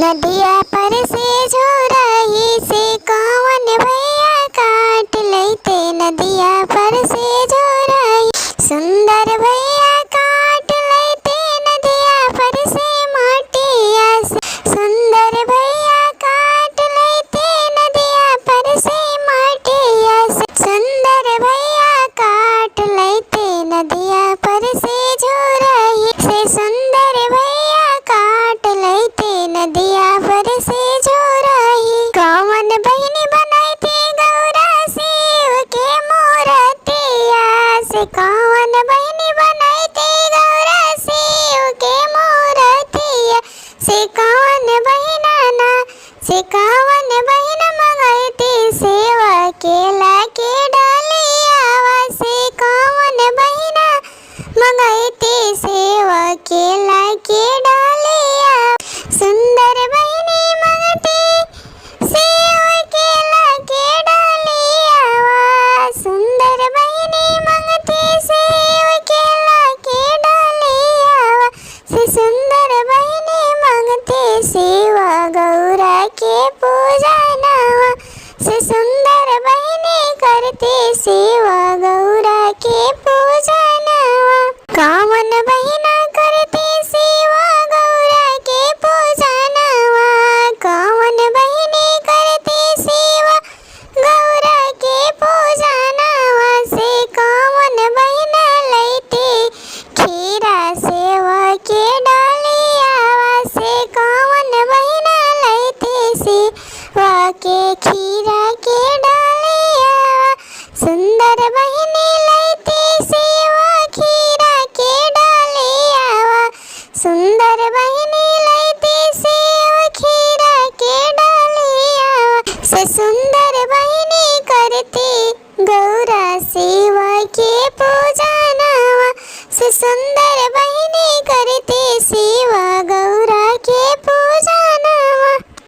नदिया पर से झोराही से कौन भैया काट लेते। नदिया पर से झोराही सुंदर भैया काट लेते। नदिया पर से माटिया से सुंदर भैया काट लेते। नदिया पर से माटिया से सुंदर भैया काट लेते। नदिया पर से झोराही से सुंदर भैया काट लेते। नदिया पर से झोराही कौन बहिनी बनाई थी गौरा शिव के मूर्तिया से। कौन बहिनी बनाई थी गौरा शिव के मूर्तिया से। कौन बहिना ना से कौन बहिन मंगाई थी सेवा केला के डालिया से। कौन बहिना मंगाई थी सेवा केला के डालिया सुंदर बहिनी मंगती सेव केला के डालिया। सुंदर बहिनी मंगती सेव केला के डालिया से। सुंदर बहिनी मंगती सेवा गौरा के पूजा नवा से। सुंदर बहिनी करती सेवा गौरा